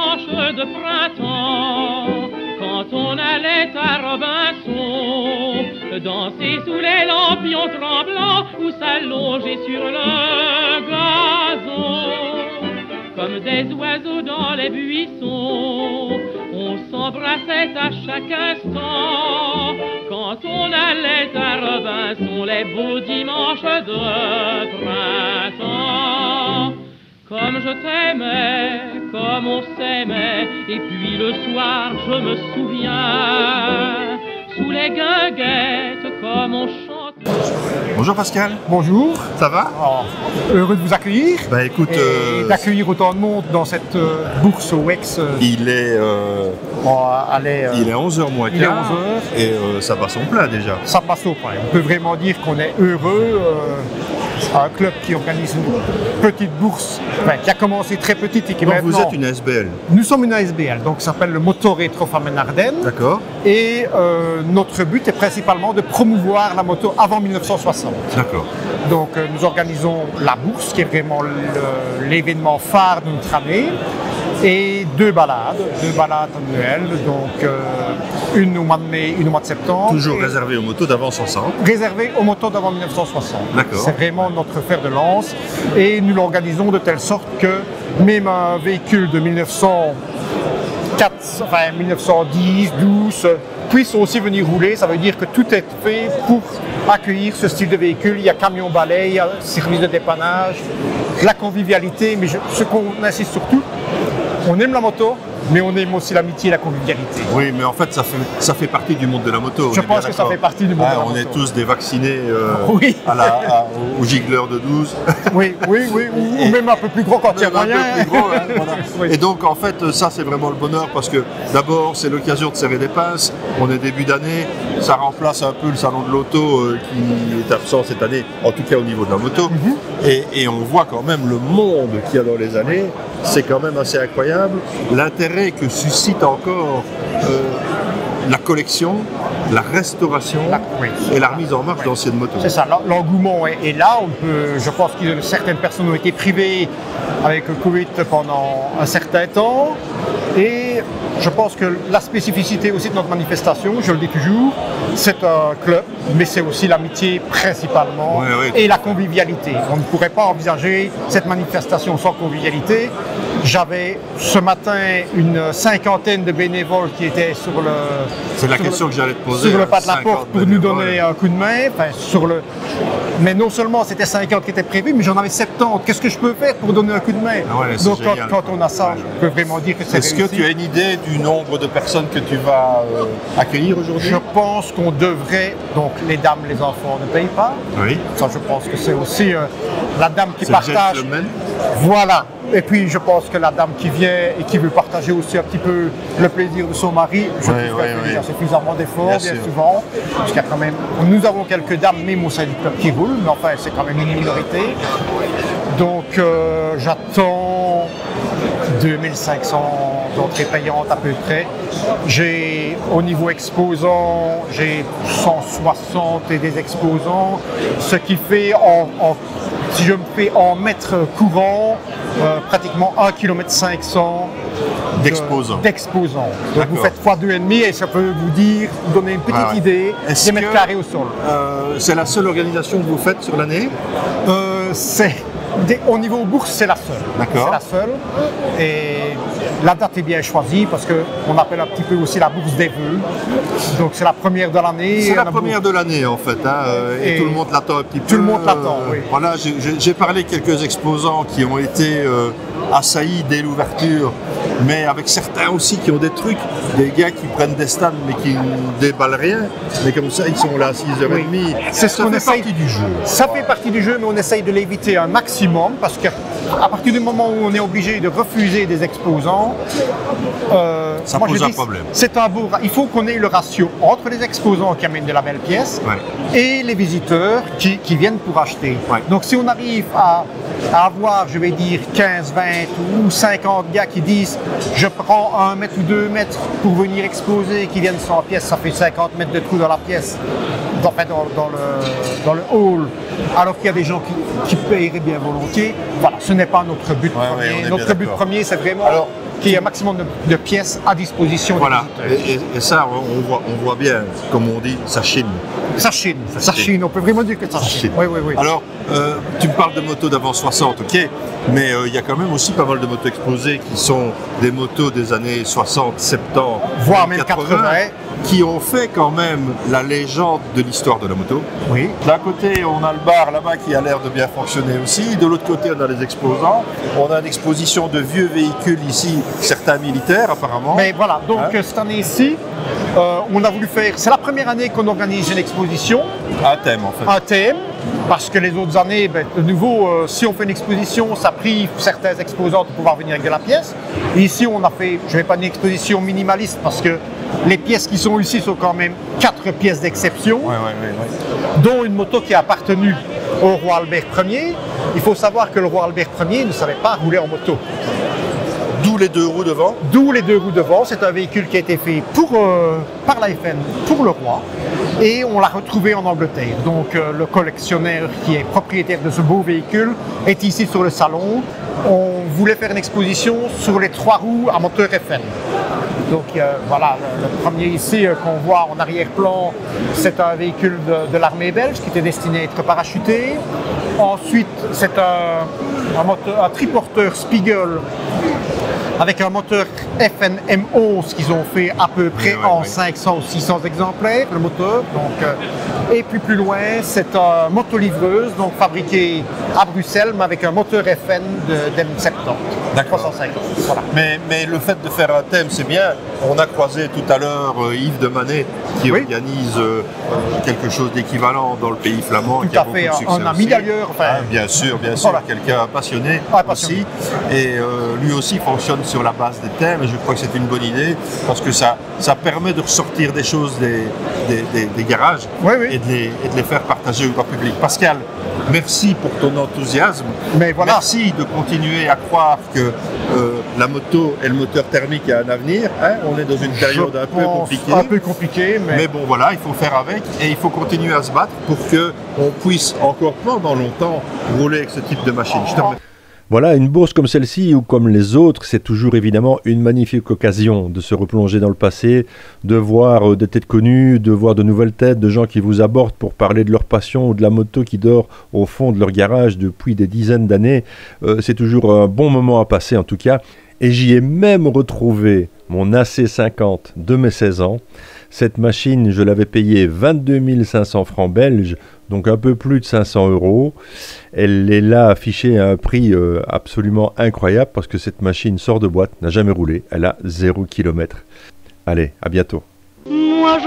dimanche de printemps, quand on allait à Robinson, danser sous les lampions tremblants ou s'allonger sur le gazon. Comme des oiseaux dans les buissons, on s'embrassait à chaque instant. Quand on allait à Robinson, les beaux dimanches de printemps. Comme je t'aimais, comme on s'aimait, et puis le soir je me souviens, sous les guinguettes comme on chantait. Bonjour Pascal. Bonjour. Ça va? Heureux de vous accueillir. Bah écoute, et d'accueillir autant de monde dans cette bourse au WEX. Il est 11h moins Il est quart 11h. et ça passe son plat déjà. Ça passe au point. On peut vraiment dire qu'on est heureux. Un club qui organise une petite bourse, qui a commencé très petite et qui Donc maintenant... vous êtes une ASBL? Nous sommes une ASBL, donc ça s'appelle le Moto Retro Femmes Ardennes. D'accord. Et notre but est principalement de promouvoir la moto avant 1960. D'accord. Donc nous organisons la bourse, qui est vraiment l'événement phare de notre année, et deux balades annuelles, donc une au mois de mai, une au mois de septembre. Toujours réservé aux motos d'avant 60. Réservé aux motos d'avant 1960. D'accord. C'est vraiment notre fer de lance, et nous l'organisons de telle sorte que même un véhicule de 1910, 12 puisse aussi venir rouler. Ça veut dire que tout est fait pour accueillir ce style de véhicule. Il y a camion-balai, il y a service de dépannage, la convivialité, mais ce qu'on insiste surtout, on aime la moto, mais on aime aussi l'amitié et la convivialité. Oui, mais en fait, ça fait partie du monde de la moto. Je pense que ça fait partie du monde de la moto. On est tous des vaccinés oui. au gigler de 12. Oui, ou même un peu plus gros quand il y a moyen. Voilà. Oui. Et donc, en fait, ça, c'est vraiment le bonheur parce que d'abord, c'est l'occasion de serrer des pinces. On est début d'année, ça remplace un peu le salon de l'auto qui est absent cette année, en tout cas au niveau de la moto. Et on voit quand même le monde qu'il y a dans les allées. C'est quand même assez incroyable. L'intérêt que suscite encore la collection, la restauration et la remise en marche d'anciennes motos. C'est ça, l'engouement est là. Je pense que certaines personnes ont été privées avec le Covid pendant un certain temps. Et je pense que la spécificité aussi de notre manifestation, je le dis toujours, c'est un club, mais c'est aussi l'amitié principalement et la convivialité. On ne pourrait pas envisager cette manifestation sans convivialité. J'avais ce matin une cinquantaine de bénévoles qui étaient sur le... C'est la question que j'allais te poser. Sur le pas de la porte pour nous donner un coup de main. Mais non seulement c'était 50 qui étaient prévus, mais j'en avais 70. Qu'est-ce que je peux faire pour donner un coup de main? Donc quand on a ça, je peux vraiment dire que c'est réussi. Est-ce que tu as une idée du nombre de personnes que tu vas accueillir aujourd'hui? Je pense qu'on devrait, donc les dames, les enfants ne payent pas. Oui. Ça, je pense que c'est aussi la dame qui partage. Gentleman. Voilà. Et puis je pense que la dame qui vient et qui veut partager aussi un petit peu le plaisir de son mari, je trouve qu'il y a suffisamment d'efforts, bien souvent. Parce qu'il y a quand même, nous avons quelques dames, même au sein du club, qui roulent, mais enfin c'est quand même une minorité. Donc j'attends 2500 entrées payantes à peu près. Au niveau exposant, j'ai 160 et des exposants, ce qui fait si je me fais en mètres courants, pratiquement 1,5 km d'exposants. Donc vous faites x2,5 et ça peut vous donner une petite idée des mètres carrés au sol. C'est la seule organisation que vous faites sur l'année? Au niveau bourse, c'est la seule. D'accord. C'est la seule. Et la date est bien choisie parce qu'on appelle un petit peu aussi la bourse des vœux. Donc c'est la première de l'année. C'est la première de l'année en fait. Et tout le monde l'attend un petit peu. Tout le monde l'attend, oui. Voilà, j'ai parlé de quelques exposants qui ont été assaillis dès l'ouverture, mais avec certains aussi qui ont des trucs, des gars qui prennent des stands mais qui ne déballent rien, mais comme ça ils sont là à 6h30. C'est ce qu'on essaye partie du jeu. Ça fait partie du jeu, mais on essaye de l'éviter un maximum parce qu'à partir du moment où on est obligé de refuser des exposants, ça pose un problème. Il faut qu'on ait le ratio entre les exposants qui amènent de la belle pièce et les visiteurs qui viennent pour acheter. Donc si on arrive à avoir, je vais dire, 15, 20 ou 50 gars qui disent je prends 1 mètre ou 2 mètres pour venir exposer, qui viennent sans pièce, ça fait 50 mètres de trou dans la pièce, dans le hall, alors qu'il y a des gens qui paieraient bien volontiers. Voilà, ce n'est pas notre but premier. Notre but premier, c'est vraiment qu'il y ait un maximum de pièces à disposition. Voilà, et ça, on voit bien, comme on dit, ça chine. Ça chine, on peut vraiment dire que ça chine. Oui. Alors, tu me parles de motos d'avant 60, ok, mais il y a quand même aussi pas mal de motos exposées qui sont des motos des années 60, 70, voire même 80, qui ont fait quand même la légende de l'histoire de la moto. Oui. D'un côté, on a le bar là-bas qui a l'air de bien fonctionner aussi. De l'autre côté, on a les exposants. On a une exposition de vieux véhicules ici, certains militaires apparemment. Mais voilà, donc cette année-ci, on a voulu faire... C'est la première année qu'on organise une exposition. Un thème en fait. Un thème. Parce que les autres années, de nouveau, si on fait une exposition, ça prive certains exposants de pouvoir venir avec de la pièce. Et ici, on a fait, je ne vais pas dire une exposition minimaliste, parce que les pièces qui sont ici sont quand même 4 pièces d'exception, dont une moto qui a appartenu au roi Albert Ier. Il faut savoir que le roi Albert Ier ne savait pas rouler en moto. D'où les 2 roues devant. D'où les 2 roues devant. C'est un véhicule qui a été fait par la FN pour le roi. Et on l'a retrouvé en Angleterre. Donc le collectionneur qui est propriétaire de ce beau véhicule est ici sur le salon. On voulait faire une exposition sur les 3 roues à moteur FN. Donc voilà, le premier ici qu'on voit en arrière-plan, c'est un véhicule de l'armée belge qui était destiné à être parachuté. Ensuite, c'est un triporteur Spiegel avec un moteur FN M11 qu'ils ont fait à peu près en 500 ou 600 exemplaires, le moteur. Donc, et puis plus loin, c'est un motolivreuse, donc fabriqué à Bruxelles, mais avec un moteur FN d'M70. D'accord. 350. Voilà. Mais le fait de faire un thème, c'est bien. On a croisé tout à l'heure Yves de Manet qui organise quelque chose d'équivalent dans le pays flamand. Tout à fait, un ami d'ailleurs. Enfin, bien sûr, quelqu'un passionné aussi. Et lui aussi fonctionne sur la base des thèmes. Et je crois que c'est une bonne idée parce que ça permet de ressortir des choses des garages et de les faire partager au grand public. Pascal, merci pour ton enthousiasme. Mais voilà. Merci de continuer à croire que la moto et le moteur thermique a un avenir. On est dans une période un peu compliquée. Mais bon voilà, il faut faire avec et il faut continuer à se battre pour qu'on puisse encore pendant longtemps rouler avec ce type de machine. Je te remercie. Voilà, une bourse comme celle-ci ou comme les autres, c'est toujours évidemment une magnifique occasion de se replonger dans le passé, de voir des têtes connues, de voir de nouvelles têtes, de gens qui vous abordent pour parler de leur passion ou de la moto qui dort au fond de leur garage depuis des dizaines d'années. C'est toujours un bon moment à passer en tout cas. Et j'y ai même retrouvé mon AC50 de mes 16 ans. Cette machine, je l'avais payée 22 500 francs belges, donc un peu plus de 500 €. Elle est là affichée à un prix absolument incroyable parce que cette machine sort de boîte, n'a jamais roulé, elle a 0 km. Allez, à bientôt. Moi,